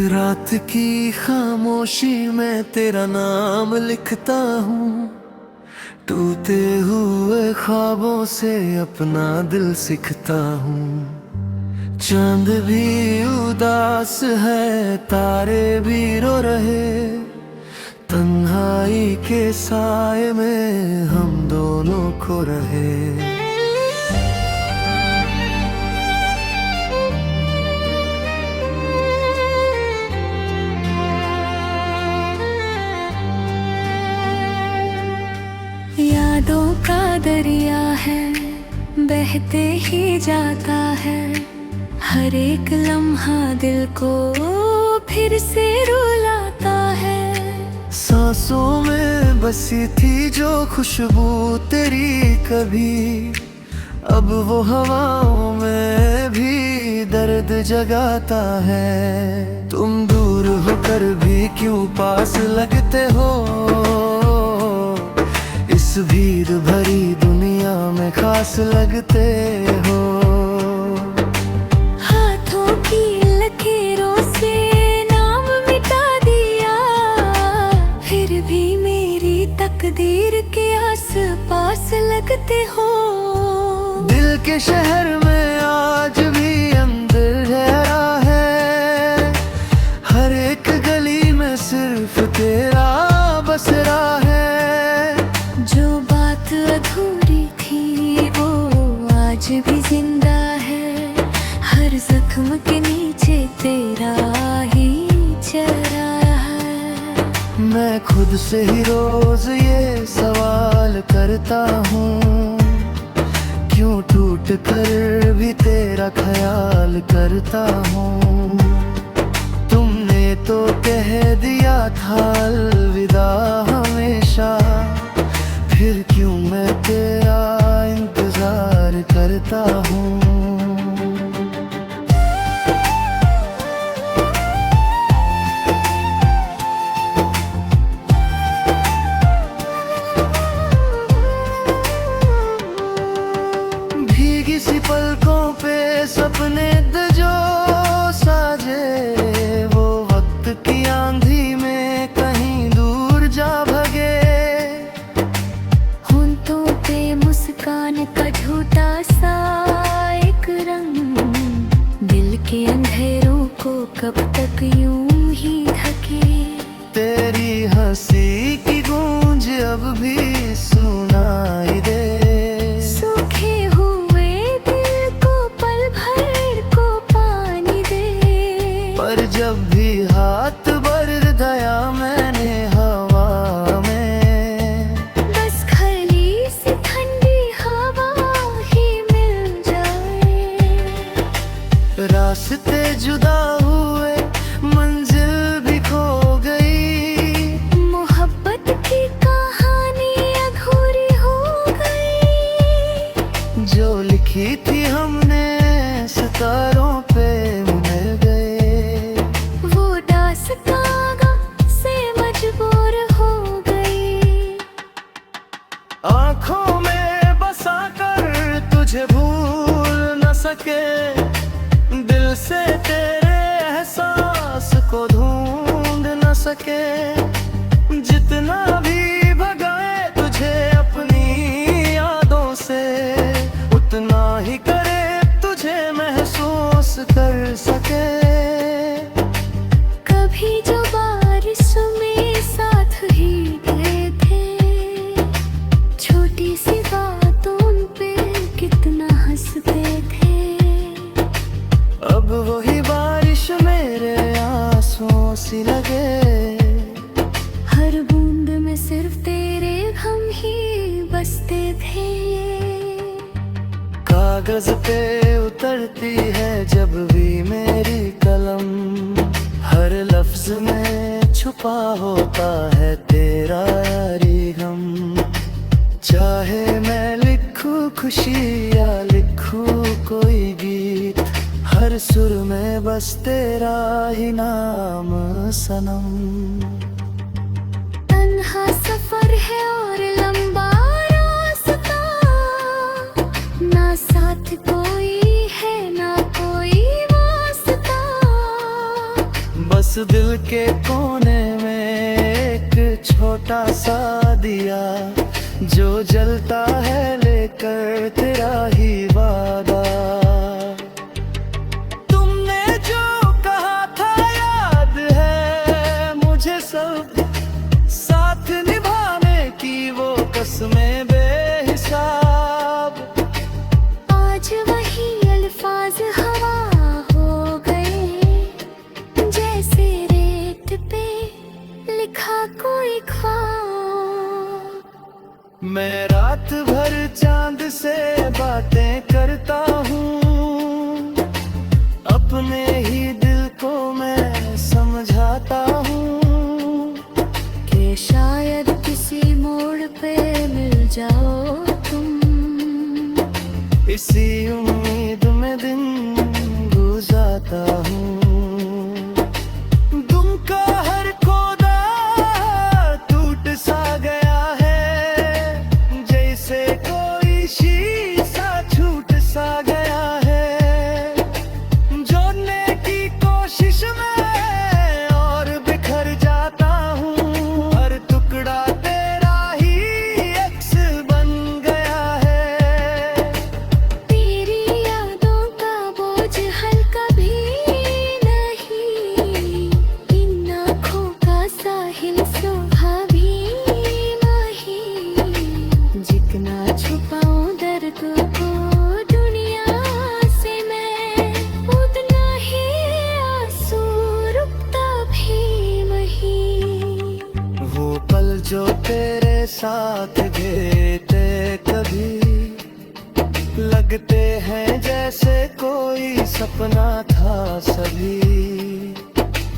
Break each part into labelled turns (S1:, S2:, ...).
S1: रात की खामोशी में तेरा नाम लिखता हूँ, टूटे हुए ख्वाबों से अपना दिल सीखता हूँ। चांद भी उदास है, तारे भी रो रहे, तन्हाई के साए में हम दोनों खो रहे।
S2: यादों का दरिया है, बहते ही जाता है। हर एक लम्हा दिल को फिर से रुलाता है।
S1: सांसों में बसी थी जो खुशबू तेरी कभी, अब वो हवाओं में भी दर्द जगाता है। तुम दूर होकर भी क्यों पास लगते हो, इस भीड़ भरी दुनिया में खास लगते हो।
S2: हाथों की लकीरों से नाम मिटा दिया, फिर भी मेरी तकदीर के आस पास लगते हो।
S1: दिल के शहर में आज भी अंदर ठहरा है, हर एक गली में सिर्फ तेरा बसरा है।
S2: जो बात अधूरी थी वो आज भी जिंदा है, हर जख्म के नीचे तेरा ही चेहरा है।
S1: मैं खुद से ही रोज ये सवाल करता हूँ, क्यों टूट कर भी तेरा ख्याल करता हूँ। तुमने तो कह दिया था अलविदा हमेशा, फिर क्यों मैं तेरा इंतजार करता हूँ। भीगी सी पलकों पे सपने जो साजे, वो वक्त की आंधी में कहीं दूर जा भगे।
S2: होंठों पे मुस्कान का झूठा सा एक रंग, दिल के अंधेरों को कब तक यूं ही ढके।
S1: तेरी हंसी की गूंज अब भी सुनाई दे,
S2: सूखे हुए दिल को पल भर को पानी दे।
S1: पर जब भी हाथ भर दया मैंने हवा में,
S2: बस खाली सी ठंडी हवा ही मिल जाए।
S1: रास्ते जुदा हुए, मंजिल भी खो गई,
S2: मोहब्बत की कहानी अधूरी हो गई।
S1: जो लिखी थी हमने सितारों पे मिल गए।
S2: वो दास्तां से मजबूर हो गई।
S1: आँखों में बसा कर तुझे भूल न सके, दिल से तेरे एहसास को ढूंढ न सके। जितना भी भगाए तुझे अपनी यादों से, उतना ही करे तुझे महसूस कर सके।
S2: कभी जो बारिश में साथ ही गए थे, छोटी सी बातों पे कितना हंसते थे।
S1: अब वही बारिश मेरे आंसुओं सी लगे,
S2: हर बूंद में सिर्फ तेरे हम ही बसते थे।
S1: कागज पे उतरती है जब भी मेरी कलम, हर लफ्ज में छुपा होता है तेरा यारी गम। चाहे मैं लिखूं खुशी या लिखूं कोई गीत, हर सुर में बस तेरा ही नाम सनम।
S2: तन्हा सफर है और लंबा रास्ता, ना साथ कोई है ना कोई वास्ता।
S1: बस छोटा सा दिया जो जलता है लेकर तेरा ही वादा। तुमने जो कहा था याद है मुझे सब, साथ निभाने की वो कसमें बेहिसाब।
S2: आज वही अल्फाज हवा हो गए, जैसे रेत पे लिखा कोई ख्वाब।
S1: मैं रात भर चांद से बातें करता हूँ, अपने ही दिल को मैं समझाता हूँ
S2: कि शायद किसी मोड़ पे मिल जाओ तुम।
S1: इसी उम्मीद में दिन गुजारता हूँ। तुम का हर खोदा टूट सा गया है, जैसे कोई शीशा छूट सा गया है। जोड़ने की कोशिश में और बिखर जाता हूँ, हर टुकड़ा तेरा ही अक्स बन गया है।
S2: तेरी यादों का बोझ हल्का भी नहीं, इन आँखों का साहिल शोभा भी नहीं। जितना छुपाऊं दर्द को दुनिया से मैं, उतना ही आंसू रुकता भी नहीं।
S1: वो पल जो तेरे साथ बीते कभी लगते हैं जैसे कोई सपना था सभी।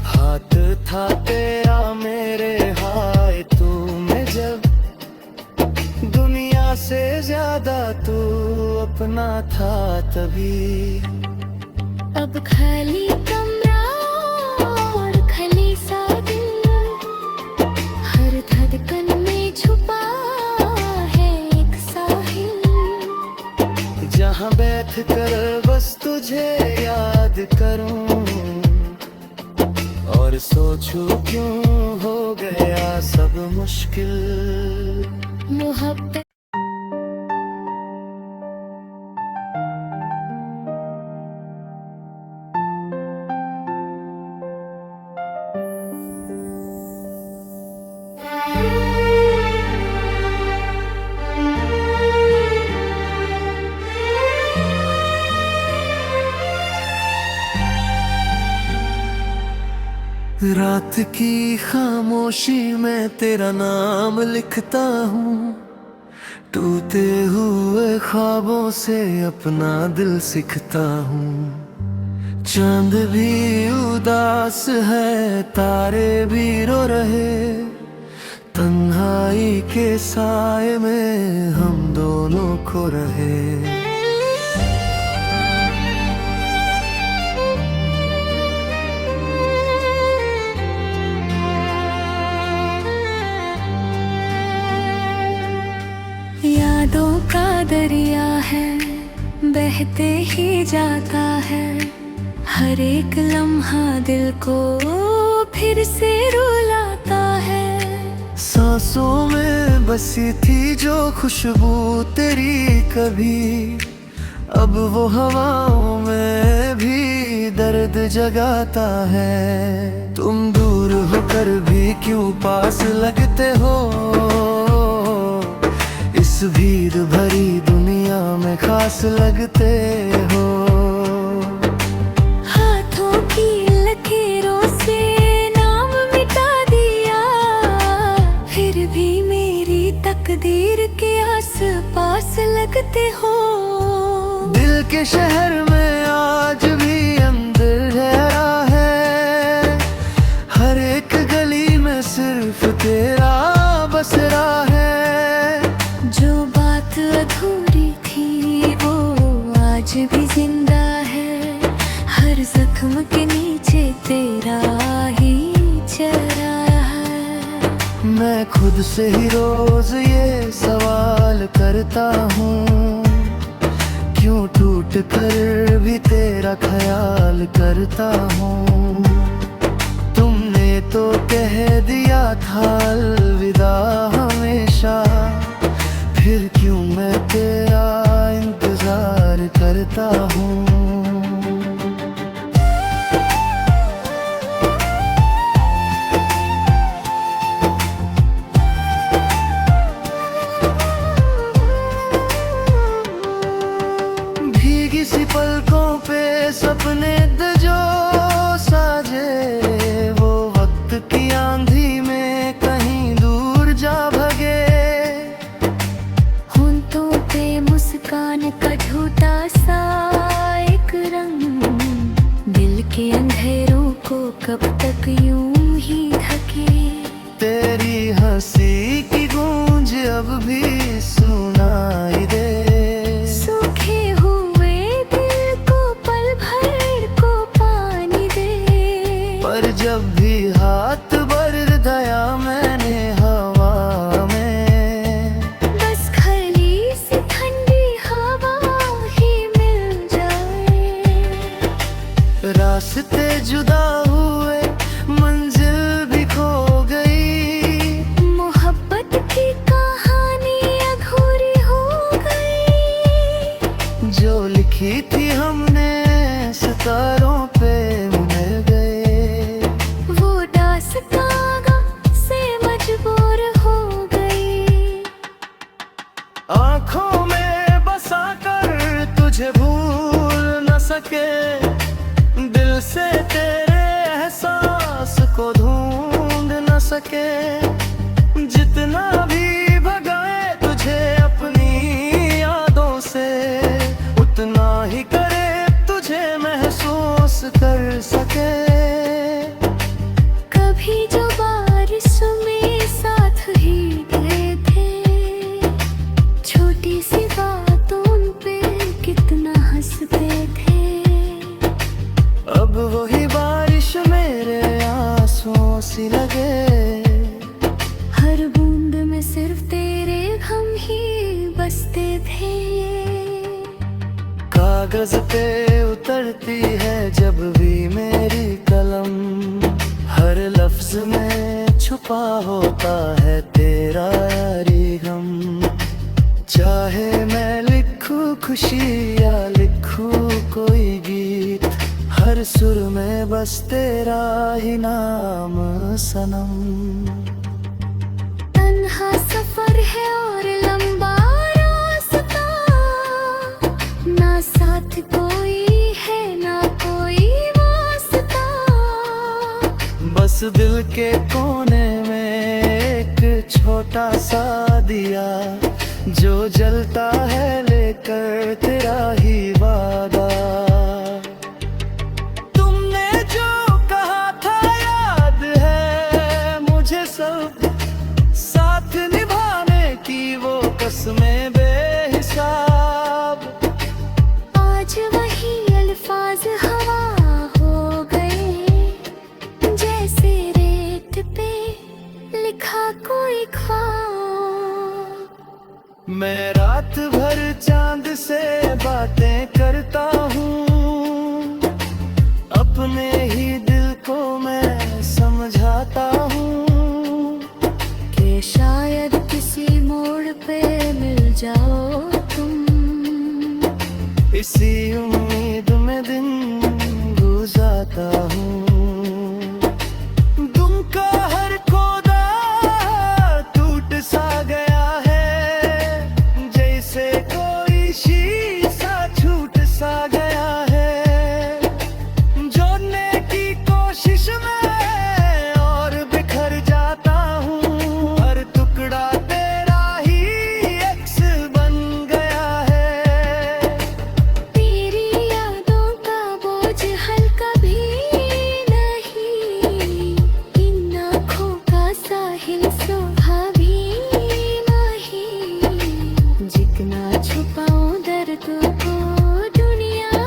S1: हाथ था तेरा मेरे हाय तू में जब, दुनिया से ज्यादा तू अपना था तभी।
S2: अब खाली कमरा और खली सा दिल, हर धड़कन में छुपा है एक साहिल।
S1: जहाँ बैठ कर बस तुझे याद करूं और सोचूं क्यों हो गया सब मुश्किल।
S2: मोहब्बत
S1: रात की खामोशी में तेरा नाम लिखता हूँ, टूटे हुए ख्वाबों से अपना दिल सीखता हूँ। चांद भी उदास है, तारे भी रो रहे, तन्हाई के साए में हम दोनों खो रहे।
S2: यादों का दरिया है, बहते ही जाता है। हर एक लम्हा दिल को फिर से रुलाता है।
S1: सांसों में बसी थी जो खुशबू तेरी कभी, अब वो हवाओं में भी दर्द जगाता है। तुम दूर होकर भी क्यों पास लगते हो, इस भीड़ भरी दुनिया में खास लगते हो।
S2: हाथों की लकीरों से नाम मिटा दिया, फिर भी मेरी तकदीर के आस पास लगते हो।
S1: दिल के शहर में आज भी अंधेरा है, हर एक गली में सिर्फ तेरा बसरा है।
S2: जो बात अधूरी थी वो आज भी जिंदा है, हर जख्म के नीचे तेरा ही चेहरा है।
S1: मैं खुद से ही रोज ये सवाल करता हूँ, क्यों टूट कर भी तेरा ख्याल करता हूँ। तुमने तो कह दिया था अलविदा हमेशा, फिर क्यों मैं तेरा इंतजार करता हूँ। भीगी सी पलकों पे सपने जो साजे, वो वक्त की आंधी में कहीं दूर जा भगे।
S2: होंठों पे मुस्कान का झूठा सा एक रंग, दिल के अंधेरों को कब तक यूं ही ढके।
S1: तेरी हंसी की गूंज अब भी सुनाई दे,
S2: सूखे हुए दिल को पल भर को पानी दे।
S1: पर जब भी हाथ भर दया मैंने हवा में,
S2: बस खली सी ठंडी हवा ही मिल जाए।
S1: रास्ते जुदा हुए मंजिल भी खो गई,
S2: मोहब्बत की कहानी अधूरी हो गई।
S1: जो लिखी थी हमने सितारों पे मिल गए।
S2: वो दास्तां से मजबूर हो गई।
S1: आँखों में बसा कर तुझे भूल न सके, दिल से तेरे एहसास को ढूंढ न सके। जितना भी भगाए तुझे अपनी यादों से, उतना ही करे तुझे महसूस कर सके।
S2: कभी जो बारिश में साथ ही गए थे, छोटी सी बातों पे कितना हंसते थे।
S1: अब वही बारिश मेरे आंसुओं सी लगे,
S2: हर बूंद में सिर्फ तेरे गम ही बसते थे।
S1: कागज पे उतरती है जब भी मेरी कलम, हर लफ्ज में छुपा होता है तेरा यारी गम। चाहे मैं लिखूं खुशी या लिखूं कोई गीत, हर सुर में बस तेरा ही नाम सनम।
S2: तन्हा सफर है और लंबा रास्ता, ना साथ कोई है ना कोई वास्ता।
S1: बस दिल के कोने में एक छोटा सा दिया, जो जलता है लेकर तेरा ही वादा। तुमने जो कहा था याद है मुझे सब, साथ निभाने की वो कसमें बेहिसाब।
S2: आज वही अल्फाज हवा हो गए, जैसे रेत पे लिखा कोई ख्वाब।
S1: मैं रात भर चांद से बातें करता हूँ, अपने ही दिल को मैं समझाता हूँ
S2: कि शायद किसी मोड़ पे मिल जाओ तुम।
S1: इसी उम्मीद में दिन गुजारता हूँ। तुम का हर खोदा टूट सा गया है, जैसे कोई शीशा छूट सा गया है। जोड़ने की कोशिश में और बिखर जाता हूँ, हर टुकड़ा तेरा ही अक्स बन गया है।
S2: तेरी यादों का बोझ हल्का भी नहीं, इन आँखों का साहिल शोभा भी नहीं। जितना छुपाऊं दर्द को दुनिया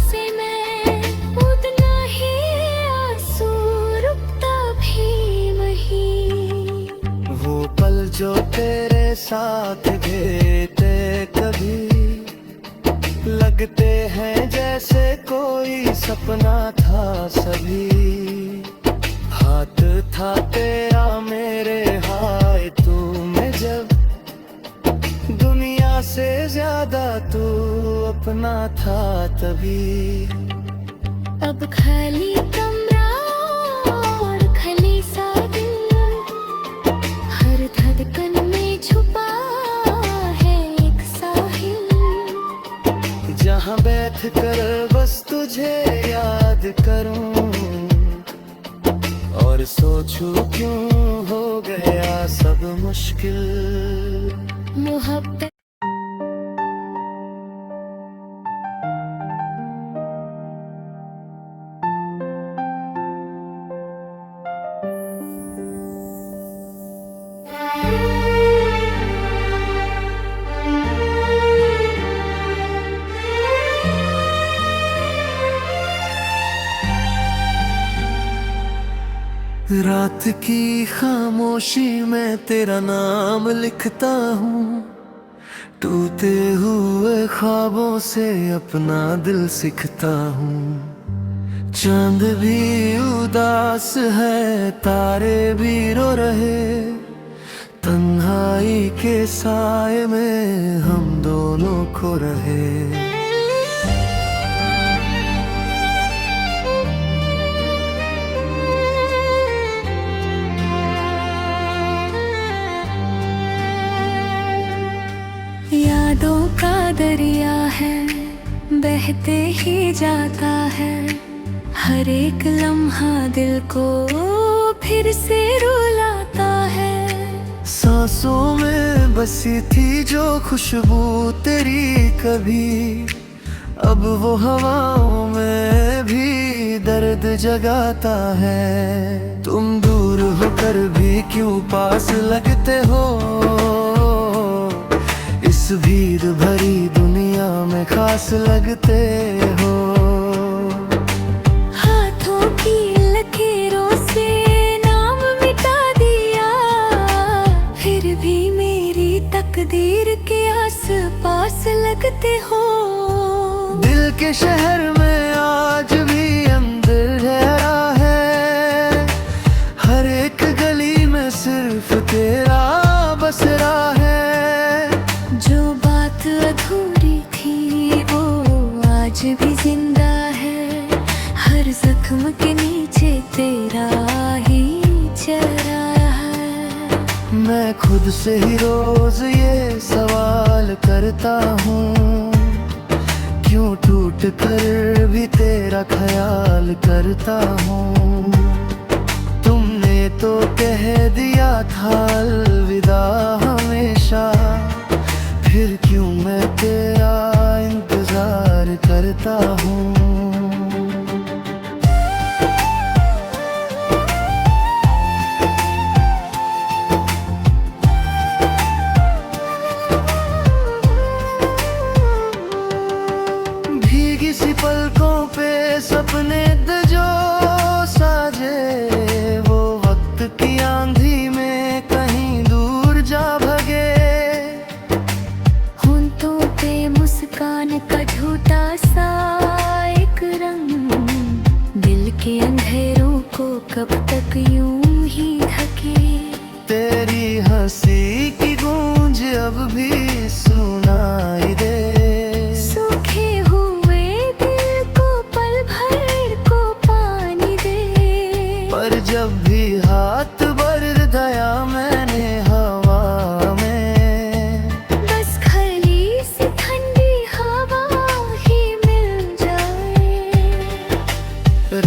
S2: से मैं, उतना ही आंसू रुकता भी नहीं।
S1: वो पल जो तेरे साथ बीते कभी, लगते हैं जैसे कोई सपना था सभी। हाथ था तेरा मेरे हाय तू में जब दुनिया से ज्यादा तू अपना था तभी।
S2: अब खाली कमरा और खाली सा दिल, हर धड़कन में छुपा है एक साहिल,
S1: जहाँ बैठ कर बस तुझे याद करूं और सोचूं क्यों हो गया सब मुश्किल।
S2: मोहब्बत
S1: रात की खामोशी में तेरा नाम लिखता हूँ, टूटे हुए ख्वाबों से अपना दिल सीखता हूँ। चांद भी उदास है, तारे भी रो रहे, तन्हाई के साए में हम दोनों खो रहे।
S2: यादों का दरिया है, बहते ही जाता है, हर एक लम्हा दिल को फिर से रुलाता है।
S1: सांसों में बसी थी जो खुशबू तेरी कभी, अब वो हवाओं में भी दर्द जगाता है। तुम दूर होकर भी क्यों पास लगते हो, इस भीड़ भरी दुनिया में खास लगते हो।
S2: हाथों की लकीरों से नाम मिटा दिया, फिर भी मेरी तकदीर के आस पास लगते हो।
S1: दिल के शहर में आज भी अंदर ठहरा है, हर एक गली में सिर्फ तेरा बसरा है।
S2: जो बात अधूरी थी वो आज भी जिंदा है, हर जख्म के नीचे तेरा ही चेहरा है।
S1: मैं खुद से ही रोज ये सवाल करता हूँ, क्यों टूट कर भी तेरा ख्याल करता हूँ। तुमने तो कह दिया था अलविदा हमेशा, फिर क्यों मैं तेरा इंतजार करता हूँ। भीगी सी पलकों पे सपने जो साजे, वो वक्त की आंधी में कहीं दूर जा भगे।
S2: होंठों पे मुस्कान का झूठा सा एक रंग, दिल के अंधेरों को कब तक यूं ही ढके।
S1: तेरी हंसी की गूंज अब भी सुनाई दे,
S2: सूखे हुए दिल को पल भर को पानी दे।
S1: पर जब भी हाथ भर दया मैंने हवा में,
S2: बस खाली सी ठंडी हवा ही मिल जाए।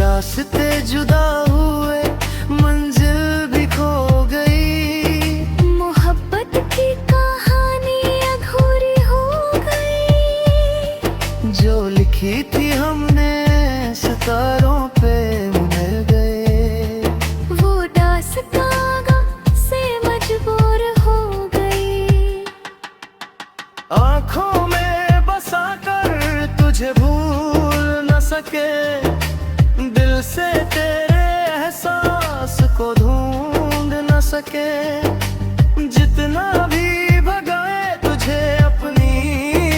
S1: रास्ते जुदा हुए, मंजिल भी खो गई,
S2: मोहब्बत की कहानी अधूरी हो गई।
S1: जो लिखी थी हमने सितारों पे मिल गए।
S2: वो दास्तां से मजबूर हो गई,
S1: आँखों में बसा कर तुझे भूल न सके, दिल से तेरे एहसास को ढूंढ न सके। जितना भी भगाए तुझे अपनी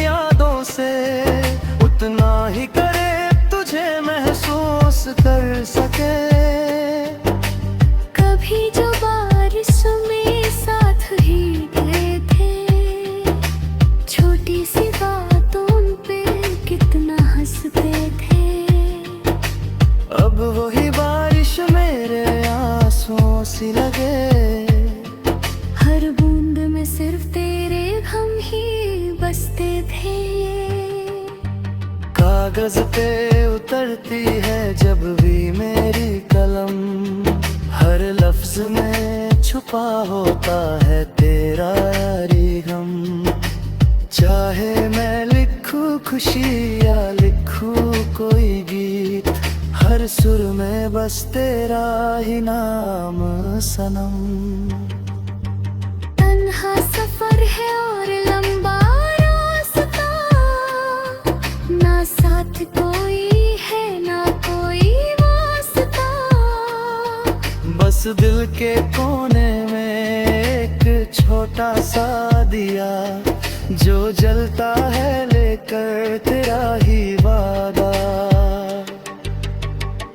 S1: यादों से, उतना ही करे तुझे महसूस कर सके।
S2: कभी बसते थे।
S1: कागज पे उतरती है जब भी मेरी कलम, हर लफ्ज में छुपा होता है तेरा यारी गम। चाहे मैं लिखूं खुशी या लिखूं कोई गीत, हर सुर में बस तेरा ही नाम सनम।
S2: तन्हा सफर है और लंबा रास्ता, ना साथ कोई है ना कोई वास्ता।
S1: बस दिल के कोने में एक छोटा सा दिया, जो जलता है लेकर तेरा ही वादा।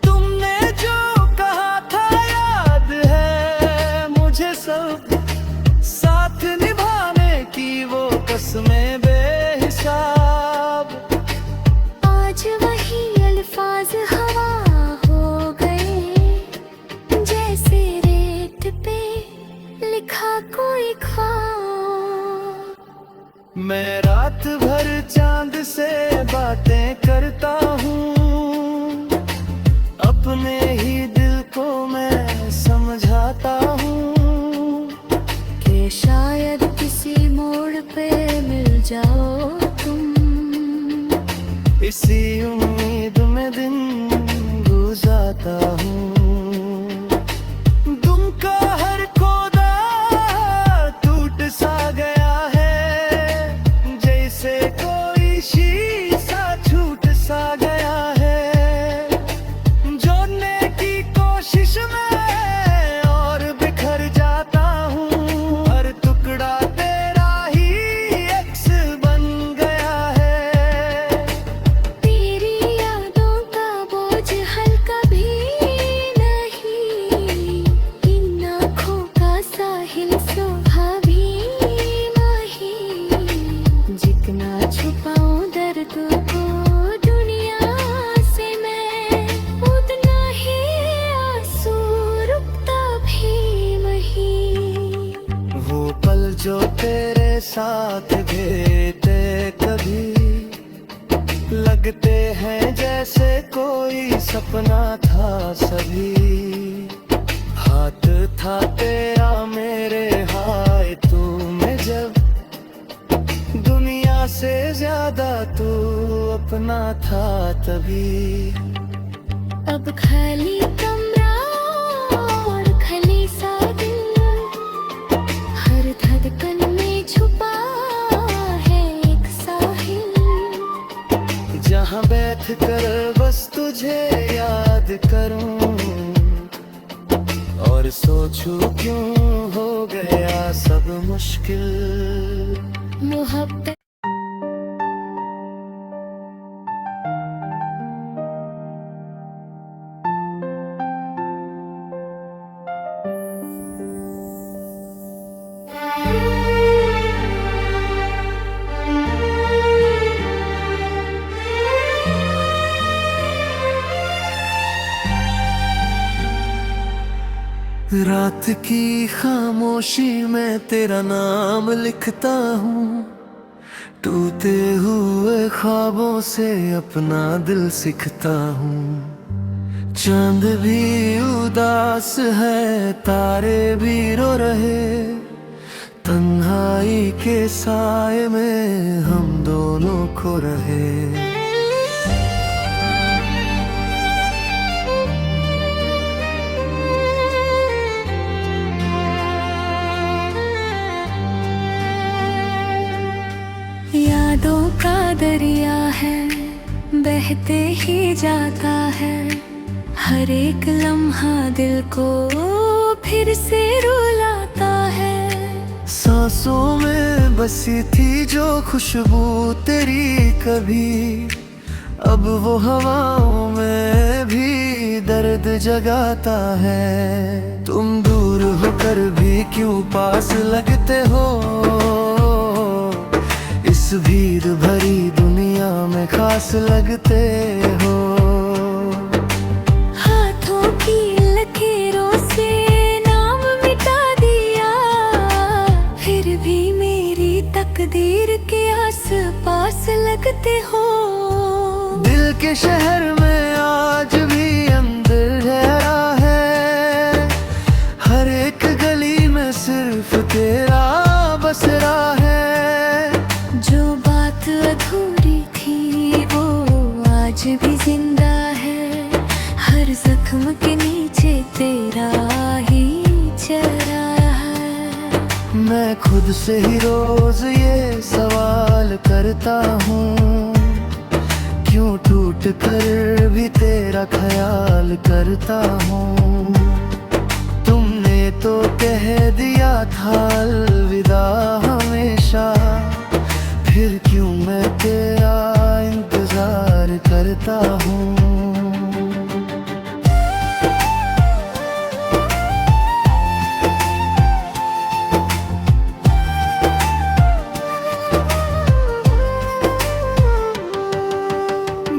S1: तुमने जो कहा था याद है मुझे सब, साथ निभाने की वो कसमें बेहिसाब।
S2: आज वही अल्फाज हवा हो गए, जैसे रेत पे लिखा कोई ख्वाब।
S1: मैं रात भर चांद से बातें करता हूँ, अपने ही दिल को मैं समझाता हूँ
S2: कि शायद किसी मोड़ पे मिल जाओ तुम।
S1: इसी उम्मीद में दिन गुजारता हूँ। तुम का हर खोदा टूट सा गया है, जैसे कोई शीशा छूट सा गया है। जोड़ने की कोशिश में और बिखर जाता हूँ, हर टुकड़ा तेरा ही अक्स बन गया है।
S2: तेरी यादों का बोझ हल्का भी नहीं, इन आँखों का साहिल शोभा भी नहीं। जितना छुपाऊं दर्द को दुनिया से मैं, उतना ही आंसू रुकता भी नहीं।
S1: वो पल जो तेरे साथ बीते कभी, लगते हैं जैसे कोई सपना था सभी। हाथ था तेरा मेरे हाय तू में जब, दुनिया से ज्यादा तू अपना था तभी।
S2: अब खाली कमरा और खाली सा दिल, हर धड़कन में छुपा है एक साहिल।
S1: जहाँ बैठ कर बस तुझे याद करूं और सोचूं क्यों हो गया सब मुश्किल।
S2: मोहब्बत
S1: रात की खामोशी में तेरा नाम लिखता हूँ, टूटे हुए ख्वाबों से अपना दिल सीखता हूँ। चांद भी उदास है तारे भी रो रहे, तन्हाई के साए में हम दोनों खो रहे।
S2: यादों का दरिया है, बहते ही जाता है। हर एक लम्हा दिल को फिर से रुलाता है।
S1: सांसों में बसी थी जो खुशबू तेरी कभी, अब वो हवाओं में भी दर्द जगाता है। तुम दूर होकर भी क्यों पास लगते हो, इस भीड़ भरी दुनिया में खास लगते हो।
S2: हाथों की लकीरों से नाम मिटा दिया, फिर भी मेरी तकदीर के आस पास लगते हो।
S1: दिल के शहर में आज भी अंदर ठहरा है, हर एक गली में सिर्फ तेरा बसरा है।
S2: जो बात अधूरी थी वो आज भी जिंदा है, हर जख्म के नीचे तेरा ही चेहरा है।
S1: मैं खुद से ही रोज ये सवाल करता हूँ, क्यों टूट कर भी तेरा ख्याल करता हूँ। तुमने तो कह दिया था अलविदा हमेशा, फिर क्यों मैं तेरा इंतजार करता हूँ।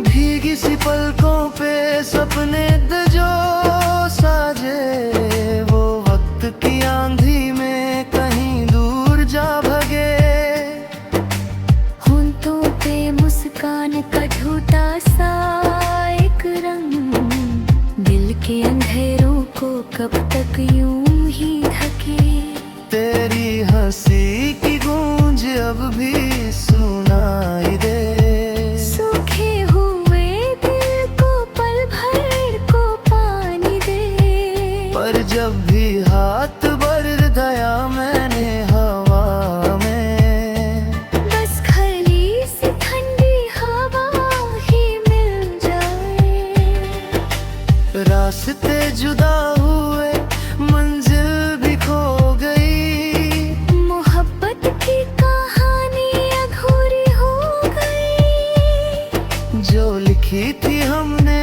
S1: भीगी सी पलकों पे सपने जो साजे, वो वक्त की आंधी में कहीं दूर जा भगे।
S2: होंठों पे मुस्कान का झूठा सा एक रंग, दिल के अंधेरों को कब तक यूं ही ढके।
S1: तेरी हंसी की गूंज अब भी सुनाई दे,
S2: सूखे हुए दिल को पल भर को पानी दे।
S1: पर जब भी हाथ भर दया मैंने हवा में,
S2: बस खली सी ठंडी हवा ही मिल जाए।
S1: रास्ते जुदा हुए मंजिल भी खो गई,
S2: मोहब्बत की कहानी अधूरी हो गई।
S1: जो लिखी थी हमने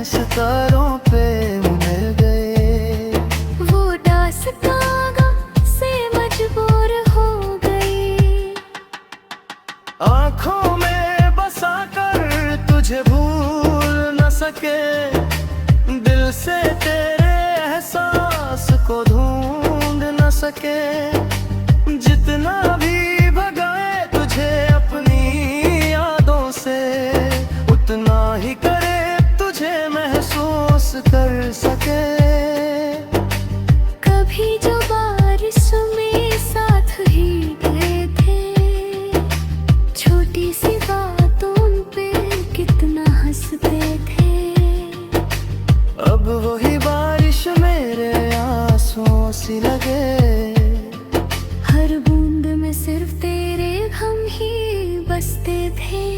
S1: सितारों पे मिल गए।
S2: वो दास्तां से मजबूर हो गई।
S1: आँखों में बसा कर तुझे भूल न सके, दिल से तेरे एहसास को ढूंढ न सके। जितना भी भगाए तुझे अपनी यादों से, उतना ही करे तुझे महसूस कर सके।
S2: कभी जो बारिश में साथ ही गए थे, छोटी सी बातों पे कितना हंसते थे।
S1: अब वही बारिश मेरे आंसुओं सी लगे,
S2: हर बूंद में सिर्फ तेरे गम ही बसते थे।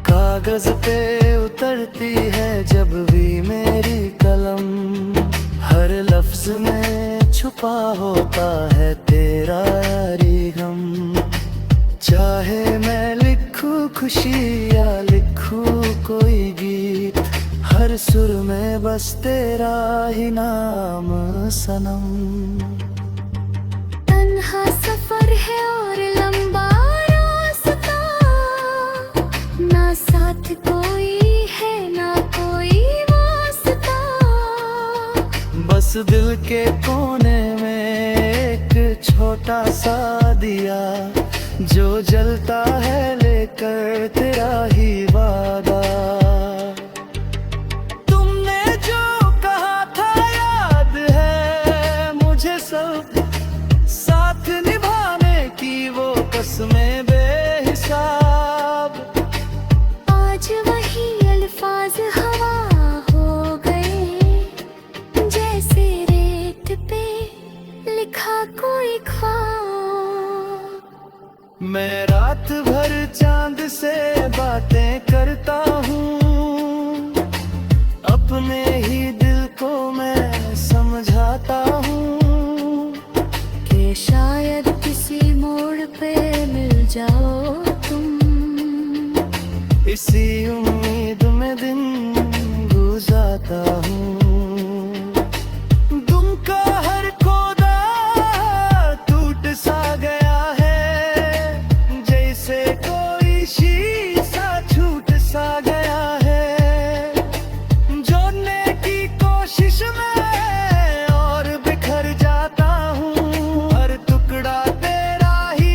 S1: कागज पे उतरती है जब भी मेरी कलम, हर लफ्ज में छुपा होता है तेरा यारी गम। चाहे मैं लिखूं खुशी या लिखूं कोई गीत, हर सुर में बस तेरा ही नाम सनम।
S2: तन्हा सफर है और लंबा रास्ता, ना साथ कोई है ना कोई वास्ता।
S1: बस दिल के कोने में एक छोटा सा दिया, जो जलता है लेकर तेरा ही वादा। तुमने जो कहा था याद है मुझे सब, साथ निभाने की वो कसमें बेहिसाब।
S2: आज वही अल्फाज हवा हो गए, जैसे रेत पे लिखा कोई ख्वाब।
S1: मैं रात भर चांद से बातें करता हूँ, अपने ही दिल को मैं समझाता हूँ।
S2: कि शायद किसी मोड़ पे मिल जाओ तुम,
S1: इसी उम्मीद में दिन गुजारता हूँ। तुम का हर खोदा टूट सा गया है, जैसे कोई शीशा छूट सा गया है। जोड़ने की कोशिश में और बिखर जाता हूँ, हर टुकड़ा तेरा ही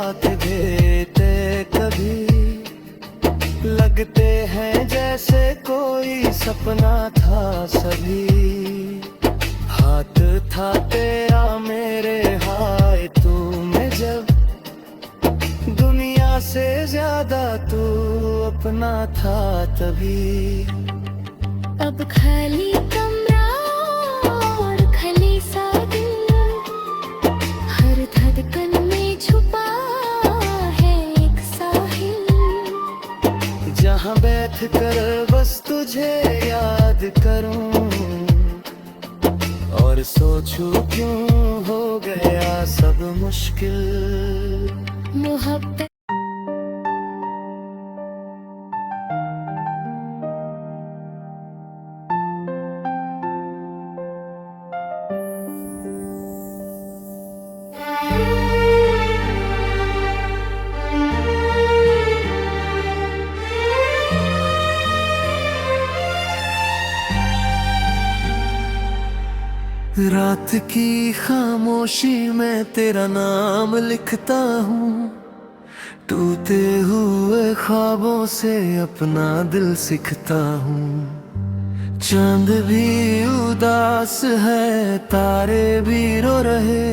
S1: साथ देते कभी, लगते हैं जैसे कोई सपना था सभी। हाथ था तेरा मेरे हाय तू में जब, दुनिया से ज्यादा तू अपना था तभी।
S2: अब खाली कमरा और खाली सा दिल, हर धड़कन में छुपा है एक साहिल,
S1: जहाँ बैठ कर बस तुझे याद करूं और सोचूं क्यों हो गया सब मुश्किल।
S2: मोहब्बत
S1: रात की खामोशी में तेरा नाम लिखता हूँ, टूटे हुए ख्वाबों से अपना दिल सीखता हूँ। चांद भी उदास है, तारे भी रो रहे,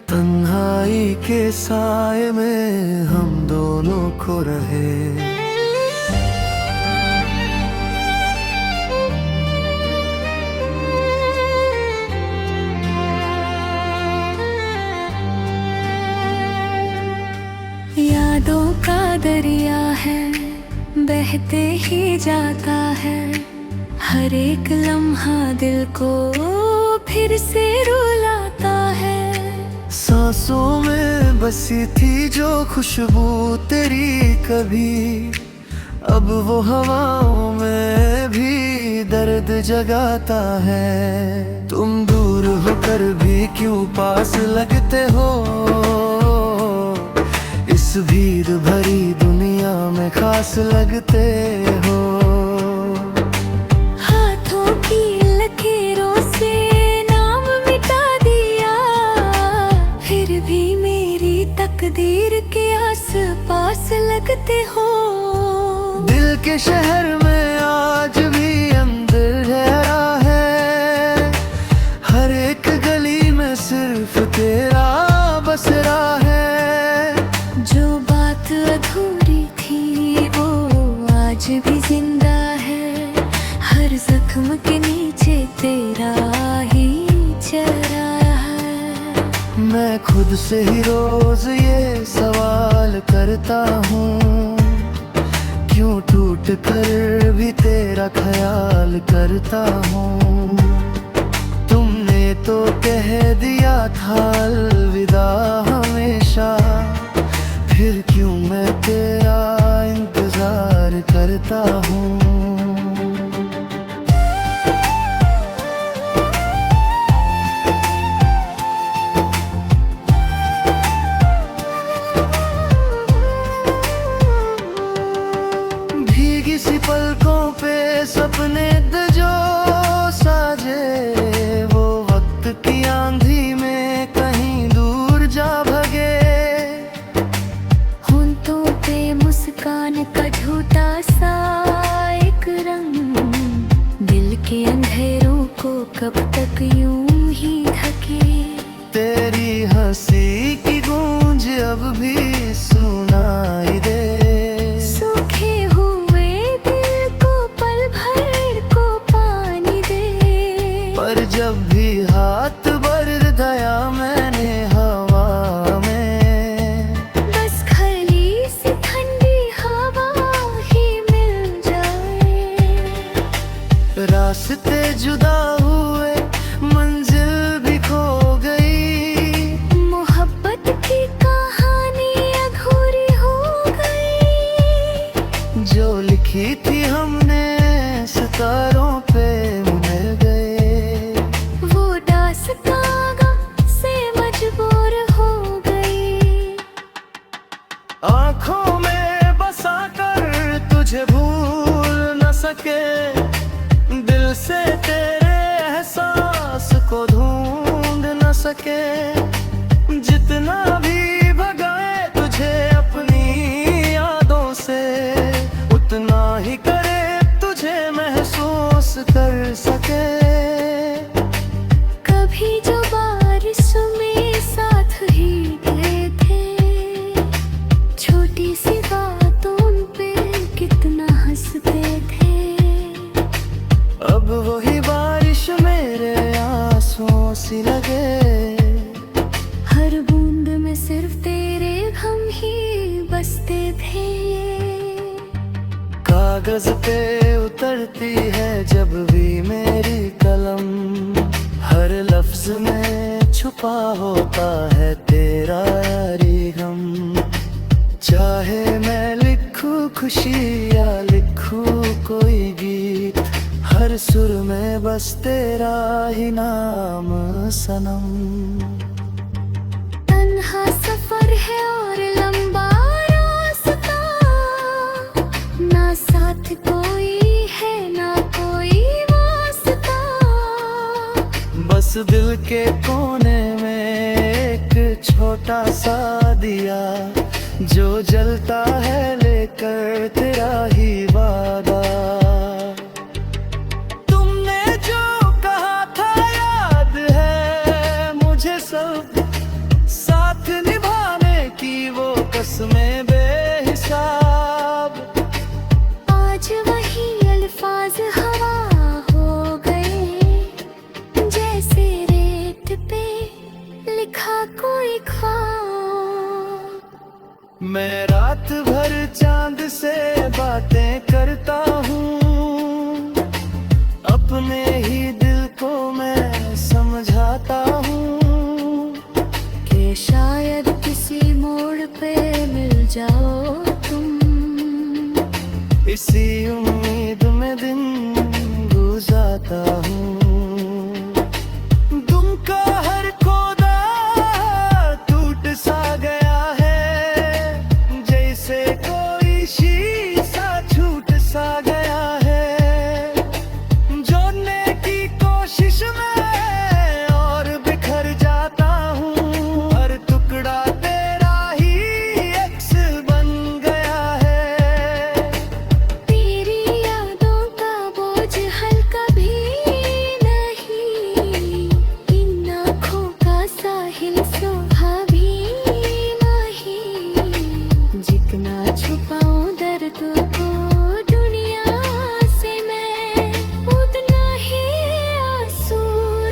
S1: तन्हाई के साए में हम दोनों खो रहे।
S2: यादों का दरिया है, बहते ही जाता है, हर एक लम्हा दिल को फिर से रुलाता है।
S1: सांसों में बसी थी जो खुशबू तेरी कभी, अब वो हवाओं में भी दर्द जगाता है। तुम दूर होकर भी क्यों पास लगते हो, इस भीड़ भरी दुनिया में खास लगते हो।
S2: हाथों की लकीरों से नाम मिटा दिया, फिर भी मेरी तकदीर के आस पास लगते हो।
S1: दिल के शहर में आज भी अंदर गहरा है, हर एक गली में सिर्फ तेरा बसरा है।
S2: जो बात अधूरी थी वो आज भी जिंदा है, हर जख्म के नीचे तेरा ही चेहरा है।
S1: मैं खुद से ही रोज ये सवाल करता हूँ, क्यों टूट कर भी तेरा ख्याल करता हूँ। तुमने तो कह दिया था अलविदा हमेशा, फिर क्यों मैं तेरा इंतजार करता हूँ। भीगी सी पलकों पे सपने जो साजे, वो वक्त की आंधी में कहीं दूर जा भगे।
S2: मुस्कान का झूठा सा एक रंग, दिल के अंधेरों को कब तक यूं ही ढके।
S1: तेरी हंसी की गूंज अब भी सुनाई दे,
S2: सूखे हुए दिल को पल भर को पानी दे।
S1: पर जब भी हाथ भर दया मैंने हवा में,
S2: बस खली सी ठंडी हवा ही मिल जाए।
S1: रास्ते जुदा हुए, मंजिल भी खो गई,
S2: मोहब्बत की कहानी अधूरी हो गई।
S1: जो लिखी थी हमने सितारों पे मिल गए,
S2: वो दास्तां से मजबूर हो गई।
S1: आँखों में बसा कर तुझे भूल न सके, दिल से तेरे एहसास को ढूंढ न सके। जितना भी भगाए
S2: बातों पे कितना हंसते थे।
S1: अब वही बारिश मेरे आंसुओं सी लगे,
S2: हर बूंद में सिर्फ तेरे गम ही बसते थे।
S1: कागज पे उतरती है जब भी मेरी कलम, हर लफ्ज में छुपा होता है तेरा यारी गम। चाहे मैं लिखूं खुशी या लिखूं कोई गीत, हर सुर में बस तेरा ही नाम सनम।
S2: तन्हा सफर है और लंबा रास्ता, ना साथ कोई है ना कोई वास्ता।
S1: बस दिल के कोने में एक छोटा सा दिया, जो जलता है लेकर तेरा ही वादा। तुमने जो कहा था याद है मुझे सब, साथ निभाने की वो कसमें बेहिसाब।
S2: आज वही अल्फाज हवा हो गए, जैसे रेत पे लिखा कोई ख्वाब।
S1: मैं रात भर चांद से बातें करता हूँ, अपने ही दिल को मैं समझाता हूँ
S2: कि शायद किसी मोड़ पे मिल जाओ तुम।
S1: इसी उम्मीद में दिन गुजारता हूँ। तुम का हर खोदा टूट सा गया है, जैसे कोई शीशा छूट सा गया है। जोड़ने की कोशिश में और बिखर जाता हूँ, हर टुकड़ा तेरा ही अक्स बन गया है।
S2: तेरी यादों का बोझ हल्का भी नहीं, इन आँखों का साहिल शोभा भी नहीं। जितना छुपाऊं दर्द को दुनिया से मैं, उतना ही आंसू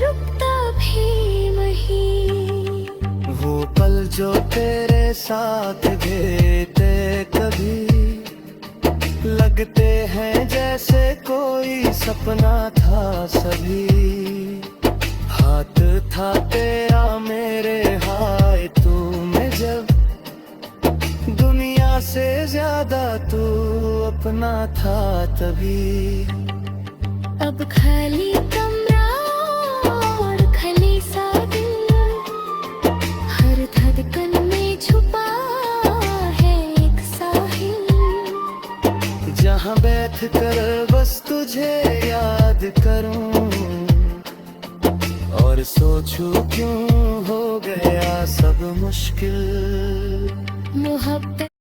S2: रुकता भी नहीं।
S1: वो पल जो तेरे साथ बीते कभी, लगते हैं जैसे कोई सपना था सभी। हाथ था तेरा मेरे हाय तू में जब, दुनिया से ज्यादा तू अपना था तभी।
S2: अब खाली कमरा और खली सा दिल, हर धड़कन में छुपा है एक साहिल।
S1: जहाँ बैठ कर बस तुझे याद करूं, और सोचूं क्यों हो गया सब मुश्किल।
S2: मोहब्बत